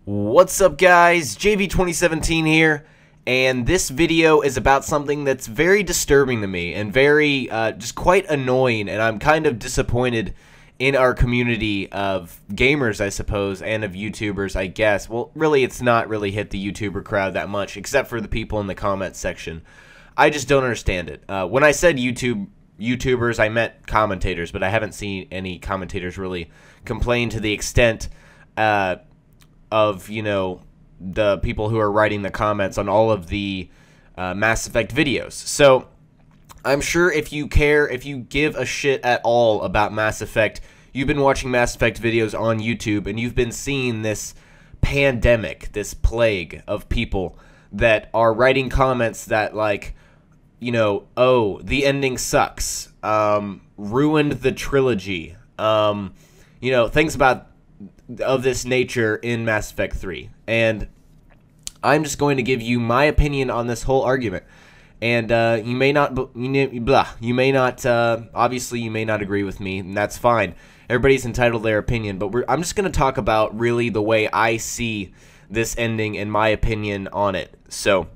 What's up, guys? JV2017 here, and this video is about something that's very disturbing to me and very just quite annoying, and I'm kind of disappointed in our community of gamers, I suppose, and of YouTubers, I guess. Well, really, it's not really hit the YouTuber crowd that much, except for the people in the comments section. I just don't understand it. When I said YouTubers, I meant commentators, but I haven't seen any commentators really complain to the extent of, you know, the people who are writing the comments on all of the Mass Effect videos. So I'm sure if you care, if you give a shit at all about Mass Effect, you've been watching Mass Effect videos on YouTube, and you've been seeing this pandemic, this plague of people that are writing comments that, like, you know, oh, the ending sucks, ruined the trilogy, you know, things of this nature in Mass Effect 3. And I'm just going to give you my opinion on this whole obviously you may not agree with me, and that's fine. Everybody's entitled to their opinion, but I'm just going to talk about really the way I see this ending and my opinion on it. So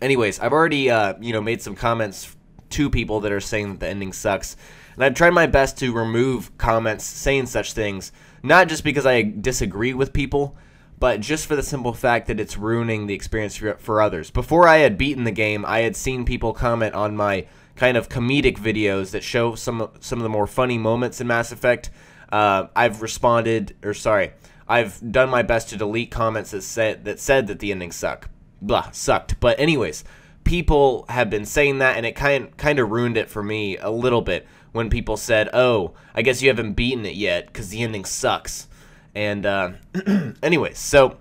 anyways, I've already you know, made some comments to people that are saying that the ending sucks, and I've tried my best to remove comments saying such things, not just because I disagree with people, but just for the simple fact that it's ruining the experience for others. Before I had beaten the game, I had seen people comment on my kind of comedic videos that show some of the more funny moments in Mass Effect. I've done my best to delete comments that said that the ending sucked. But anyways, people have been saying that, and it kind of ruined it for me a little bit when people said, oh, I guess you haven't beaten it yet because the ending sucks. And anyways, so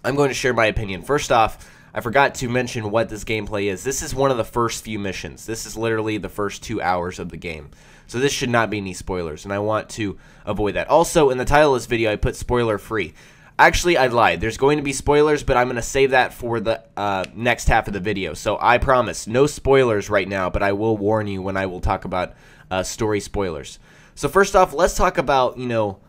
I'm going to share my opinion. First off, I forgot to mention what this gameplay is. This is one of the first few missions. This is literally the first 2 hours of the game. So this should not be any spoilers, and I want to avoid that. Also, in the title of this video, I put spoiler free. Actually, I lied. There's going to be spoilers, but I'm going to save that for the next half of the video. So I promise, no spoilers right now, but I will warn you when I will talk about story spoilers. So first off, let's talk about, you know,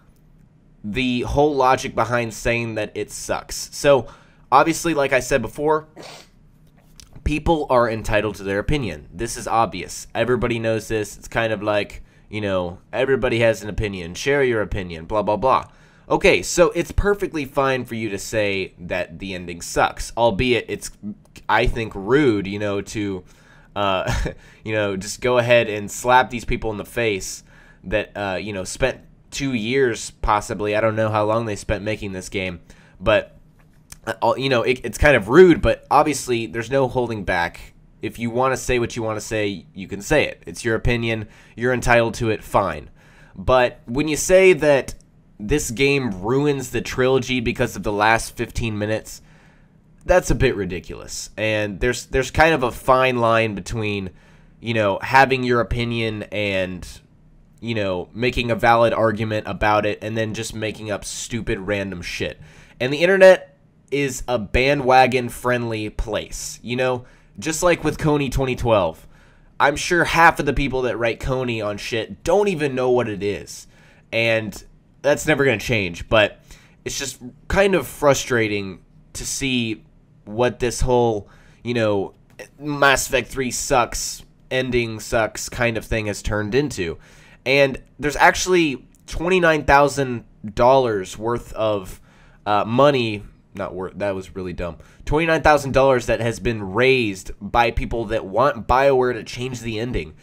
the whole logic behind saying that it sucks. So obviously, like I said before, people are entitled to their opinion. This is obvious. Everybody knows this. It's kind of like, you know, everybody has an opinion. Share your opinion, blah, blah, blah. Okay, so it's perfectly fine for you to say that the ending sucks, albeit it's, I think, rude, you know, to, you know, just go ahead and slap these people in the face that, you know, spent 2 years, possibly. I don't know how long they spent making this game, but, you know, it's kind of rude, but obviously there's no holding back. If you want to say what you want to say, you can say it. It's your opinion. You're entitled to it, fine. But when you say that this game ruins the trilogy because of the last 15 minutes, that's a bit ridiculous. And there's kind of a fine line between, you know, having your opinion and, you know, making a valid argument about it and then just making up stupid random shit. And the internet is a bandwagon friendly place, you know, just like with Coney 2012. I'm sure half of the people that write Coney on shit don't even know what it is. And that's never going to change, but it's just kind of frustrating to see what this whole, you know, Mass Effect 3 sucks, ending sucks kind of thing has turned into. And there's actually $29,000 worth of money, not worth, that was really dumb, $29,000 that has been raised by people that want BioWare to change the ending.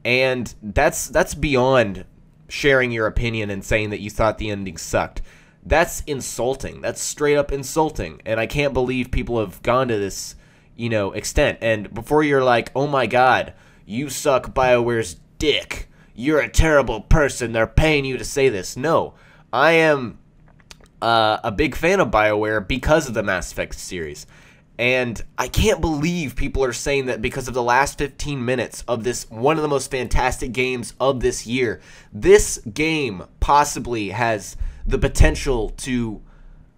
And that's beyond sharing your opinion and saying that you thought the ending sucked. That's insulting. That's straight up insulting. And I can't believe people have gone to this, you know, extent. And before you're like, oh my god, you suck BioWare's dick, you're a terrible person, they're paying you to say this. No, I am a big fan of BioWare because of the Mass Effect series. And I can't believe people are saying that because of the last 15 minutes of this, one of the most fantastic games of this year. This game possibly has the potential to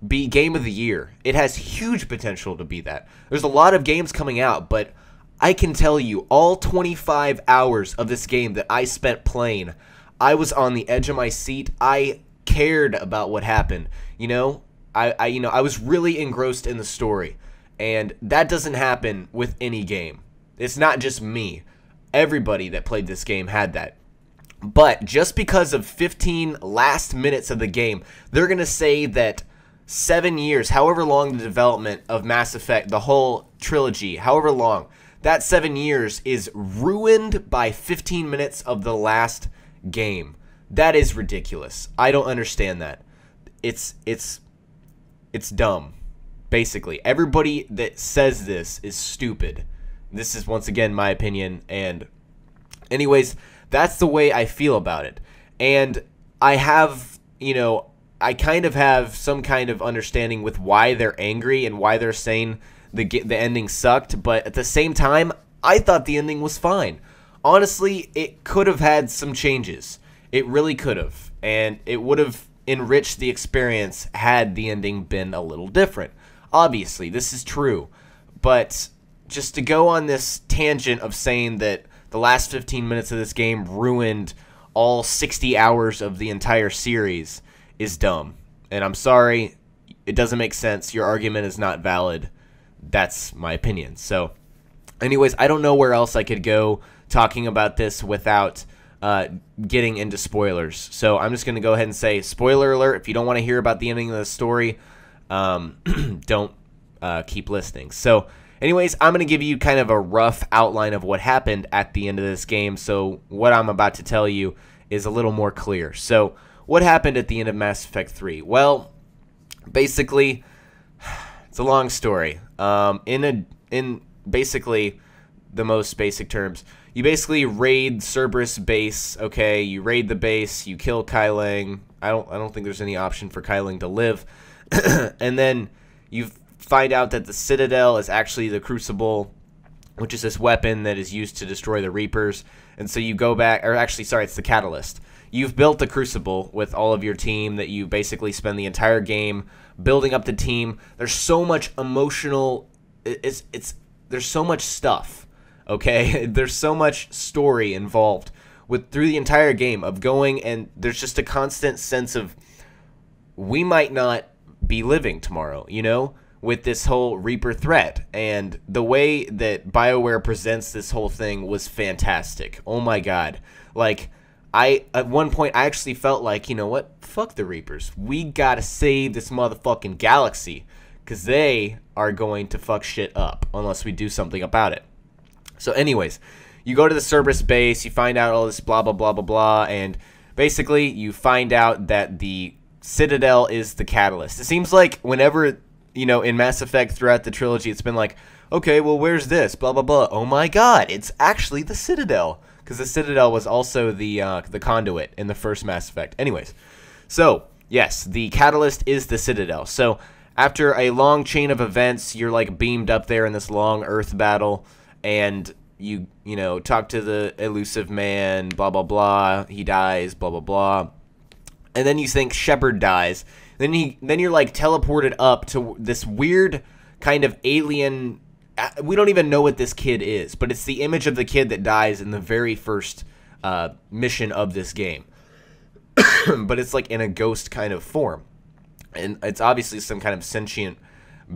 be Game of the Year. It has huge potential to be that. There's a lot of games coming out, but I can tell you, all 25 hours of this game that I spent playing, I was on the edge of my seat. I cared about what happened. You know, I was really engrossed in the story, and that doesn't happen with any game. It's not just me. Everybody that played this game had that. But just because of 15 last minutes of the game, they're going to say that 7 years, however long the development of Mass Effect, the whole trilogy, however long, that 7 years is ruined by 15 minutes of the last game. That is ridiculous. I don't understand that. It's dumb. Basically, everybody that says this is stupid. This is, once again, my opinion, and anyways, that's the way I feel about it. And I have, I kind of have some kind of understanding with why they're angry and why they're saying the ending sucked, but at the same time, I thought the ending was fine. Honestly, it could have had some changes. It really could have, and it would have enriched the experience had the ending been a little different. Obviously, this is true, but just to go on this tangent of saying that the last 15 minutes of this game ruined all 60 hours of the entire series is dumb. And I'm sorry, it doesn't make sense. Your argument is not valid. That's my opinion. So, anyways, I don't know where else I could go talking about this without getting into spoilers. So I'm just going to go ahead and say, spoiler alert, if you don't want to hear about the ending of the story, don't keep listening. So, anyways, I'm going to give you kind of a rough outline of what happened at the end of this game, so what I'm about to tell you is a little more clear. So, what happened at the end of Mass Effect 3? Well, basically, it's a long story. In basically the most basic terms, you basically raid Cerberus base, okay? You raid the base, you kill Kai Lang. I don't think there's any option for Kai Lang to live. And then you find out that the Citadel is actually the Crucible, which is this weapon that is used to destroy the Reapers. And so you go back, or actually, sorry, it's the Catalyst. You've built the Crucible with all of your team that you basically spend the entire game building up the team. There's so much emotional, there's so much stuff, okay? There's so much story involved through the entire game of going, and there's just a constant sense of we might not be living tomorrow, with this whole Reaper threat. And the way that BioWare presents this whole thing was fantastic. Oh my god. Like, at one point, I actually felt like, you know what? Fuck the Reapers. We gotta save this motherfucking galaxy, because they are going to fuck shit up unless we do something about it. So anyways, you go to the Cerberus base, you find out all this blah, blah, blah, blah, blah, and basically you find out that the Citadel is the catalyst. It seems like whenever, in Mass Effect throughout the trilogy, it's been like, okay, well, where's this? Blah, blah, blah. Oh my god, it's actually the Citadel. Because the Citadel was also the conduit in the first Mass Effect. Anyways, so, yes, the catalyst is the Citadel. So, after a long chain of events, you're, like, beamed up there in this long Earth battle, and you talk to the elusive man, blah, blah, blah, he dies, blah, blah, blah. And then you think Shepard dies. Then you're like teleported up to this weird kind of alien. We don't even know what this kid is, but it's the image of the kid that dies in the very first mission of this game. But it's like in a ghost kind of form, and it's obviously some kind of sentient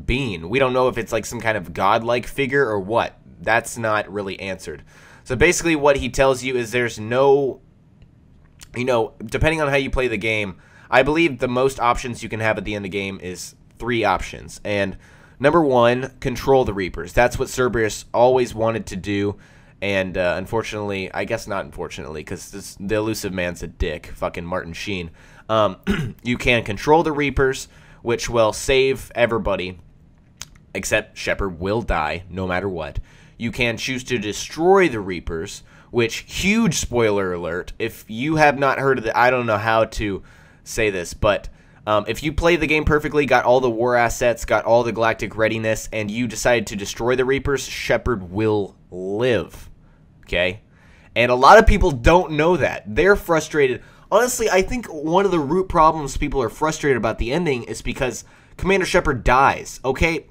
being. We don't know if it's like some kind of godlike figure or what. That's not really answered. So basically, what he tells you is there's no. Depending on how you play the game, I believe the most options you can have at the end of the game is 3 options. And number 1, control the Reapers. That's what Cerberus always wanted to do. And unfortunately, I guess not unfortunately, because the elusive man's a dick, fucking Martin Sheen. You can control the Reapers, which will save everybody, except Shepard will die no matter what. You can choose to destroy the Reapers, which, huge spoiler alert, if you have not heard of it, I don't know how to say this, but if you play the game perfectly, got all the war assets, got all the galactic readiness, and you decide to destroy the Reapers, Shepard will live, okay? And a lot of people don't know that. They're frustrated. Honestly, I think one of the root problems people are frustrated about the ending is because Commander Shepard dies, okay?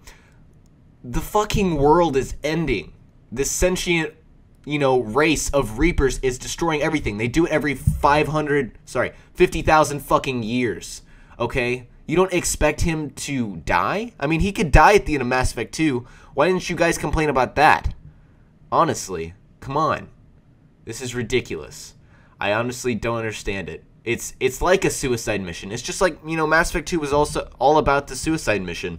The fucking world is ending. This sentient race of Reapers is destroying everything. They do it every 50,000 fucking years, okay? You don't expect him to die? I mean, he could die at the end of Mass Effect 2. Why didn't you guys complain about that? Honestly, come on. This is ridiculous. I honestly don't understand it. It's like a suicide mission. It's just like, you know, Mass Effect 2 was also all about the suicide mission.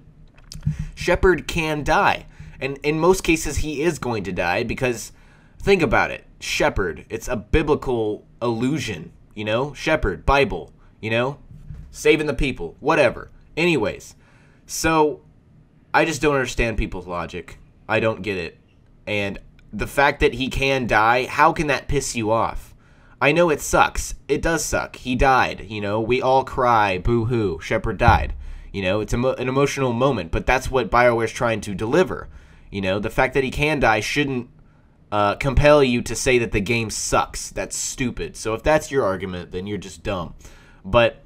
Shepard can die. And in most cases, he is going to die because, think about it. Shepard, it's a biblical allusion, you know? Shepard, Bible, you know? Saving the people, whatever. Anyways, so I just don't understand people's logic. I don't get it. And the fact that he can die, how can that piss you off? I know it sucks. It does suck. He died, you know? We all cry, boo-hoo, Shepard died. You know, it's an emotional moment, but that's what BioWare's trying to deliver. You know, the fact that he can die shouldn't compel you to say that the game sucks. That's stupid. So if that's your argument, then you're just dumb. But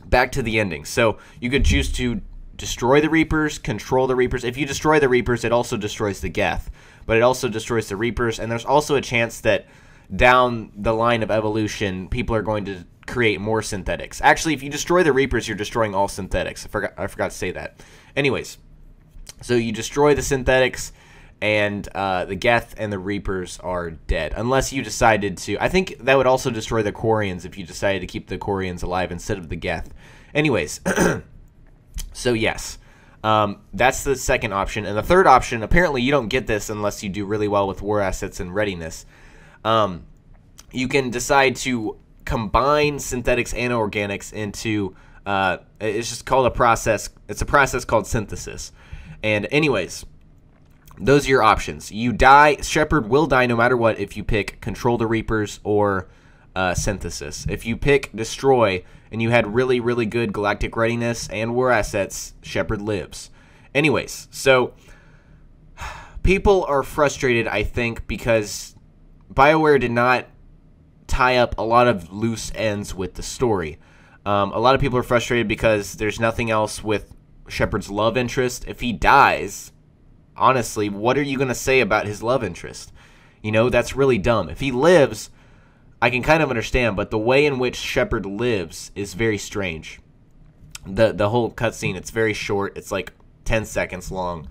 back to the ending. So you could choose to destroy the Reapers, control the Reapers. If you destroy the Reapers, it also destroys the Geth. But it also destroys the Reapers, and there's also a chance that down the line of evolution, people are going to create more synthetics. Actually, if you destroy the Reapers, you're destroying all synthetics. I forgot to say that. Anyways, so you destroy the synthetics, and the Geth and the Reapers are dead. Unless you decided to... I think that would also destroy the Quarians if you decided to keep the Quarians alive instead of the Geth. Anyways, so yes. That's the second option. And the third option, apparently you don't get this unless you do really well with war assets and readiness. You can decide to combine synthetics and organics into... it's just called a process. It's a process called synthesis. And anyways... those are your options. You die. Shepard will die no matter what if you pick Control the Reapers or Synthesis. If you pick Destroy and you had really, really good galactic readiness and war assets, Shepard lives. Anyways, so people are frustrated, I think, because BioWare did not tie up a lot of loose ends with the story. A lot of people are frustrated because there's nothing else with Shepard's love interest. If he dies... honestly, what are you going to say about his love interest? You know, that's really dumb. If he lives, I can kind of understand, but the way in which Shepard lives is very strange. The whole cutscene, it's very short. It's like 10 seconds long.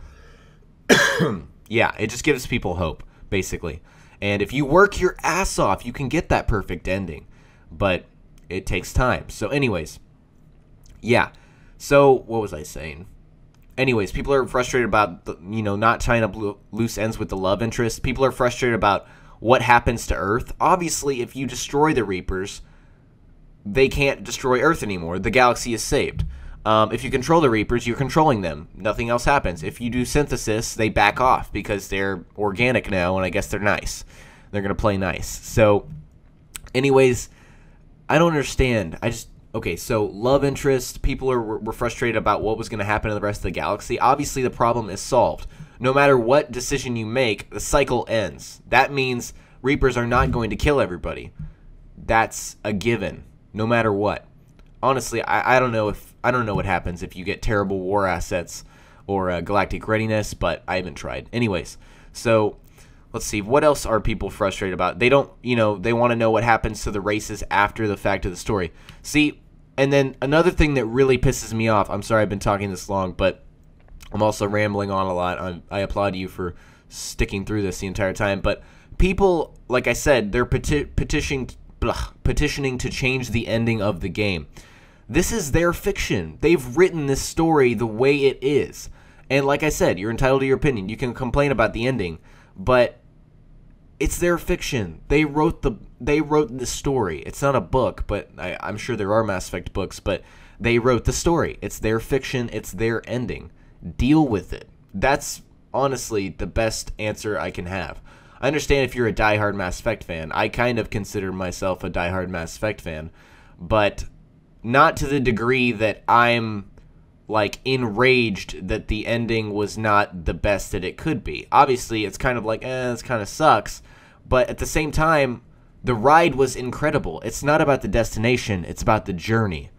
Yeah, it just gives people hope, basically. And if you work your ass off, you can get that perfect ending. But it takes time. So anyways, yeah. So, what was I saying? Anyways, people are frustrated about, not tying up loose ends with the love interest. People are frustrated about what happens to Earth. Obviously, if you destroy the Reapers, they can't destroy Earth anymore. The galaxy is saved. If you control the Reapers, you're controlling them. Nothing else happens. If you do synthesis, they back off because they're organic now, and I guess they're nice. They're going to play nice. So, anyways, I don't understand. Okay, so love interest, people were frustrated about what was going to happen to the rest of the galaxy. Obviously, the problem is solved. No matter what decision you make, the cycle ends. That means Reapers are not going to kill everybody. That's a given, no matter what. Honestly, I don't know what happens if you get terrible war assets or galactic readiness, but I haven't tried. Anyways, so let's see, what else are people frustrated about? They don't, they want to know what happens to the races after the fact of the story. See, and then another thing that really pisses me off, I'm sorry I've been talking this long, but I'm also rambling on a lot. I applaud you for sticking through this the entire time, but people, like I said, they're petitioning to change the ending of the game. This is their fiction. They've written this story the way it is. And like I said, you're entitled to your opinion. You can complain about the ending, but it's their fiction. They wrote the story. It's not a book, but I'm sure there are Mass Effect books, but they wrote the story. It's their fiction. It's their ending. Deal with it. That's honestly the best answer I can have. I understand if you're a diehard Mass Effect fan. I kind of consider myself a diehard Mass Effect fan, but not to the degree that I'm like enraged that the ending was not the best that it could be. Obviously, it's kind of like, this kind of sucks, but at the same time, the ride was incredible. It's not about the destination, it's about the journey.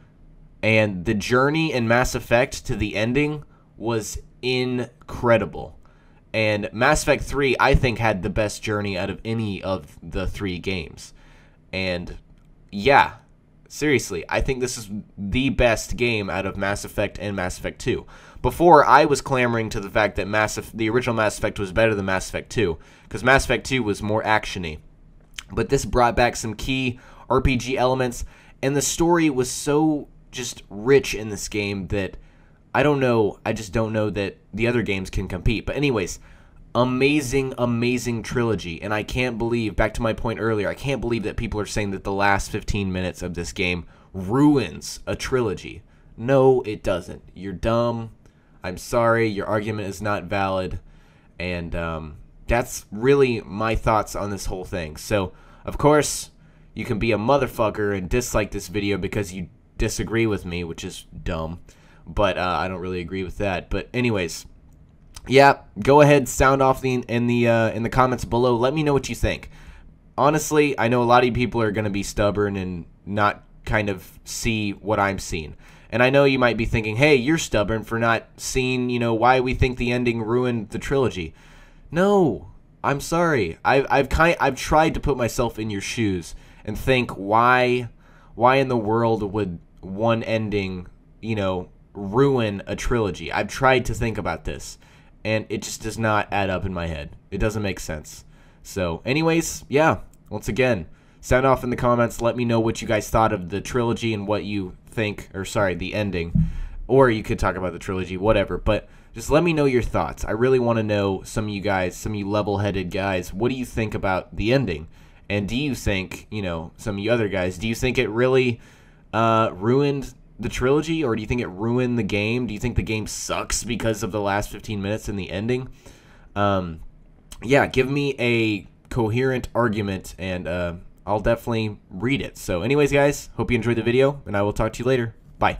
And the journey in Mass Effect to the ending was incredible. And Mass Effect 3, I think, had the best journey out of any of the 3 games. And yeah, Seriously, I think this is the best game out of Mass Effect and Mass Effect 2. Before, I was clamoring to the fact that the original Mass Effect was better than Mass Effect 2, because Mass Effect 2 was more action-y. But this brought back some key RPG elements, and the story was so just rich in this game that I don't know, I just don't know that the other games can compete. But anyways, amazing, amazing trilogy, and I can't believe, back to my point earlier, I can't believe that people are saying that the last 15 minutes of this game ruins a trilogy. No, it doesn't. You're dumb. I'm sorry, your argument is not valid, and that's really my thoughts on this whole thing. So, of course, you can be a motherfucker and dislike this video because you disagree with me, which is dumb, but I don't really agree with that. But anyways, yeah, go ahead, sound off in the comments below. Let me know what you think. Honestly, I know a lot of people are going to be stubborn and not kind of see what I'm seeing. And I know you might be thinking, hey, you're stubborn for not seeing, you know, why we think the ending ruined the trilogy. No, I'm sorry. I've tried to put myself in your shoes and think why in the world would one ending, you know, ruin a trilogy. I've tried to think about this, and it just does not add up in my head. It doesn't make sense. So, anyways, yeah, once again, sound off in the comments. Let me know what you guys thought of the trilogy and what you think, or sorry, the ending. Or you could talk about the trilogy, whatever. But just let me know your thoughts. I really want to know, some of you guys, some of you level-headed guys, what do you think about the ending? And do you think, you know, some of you other guys, do you think it really ruined the trilogy, or do you think it ruined the game? Do you think the game sucks because of the last 15 minutes and the ending? Yeah, give me a coherent argument, and I'll definitely read it. So anyways, guys, hope you enjoyed the video, and I will talk to you later. Bye.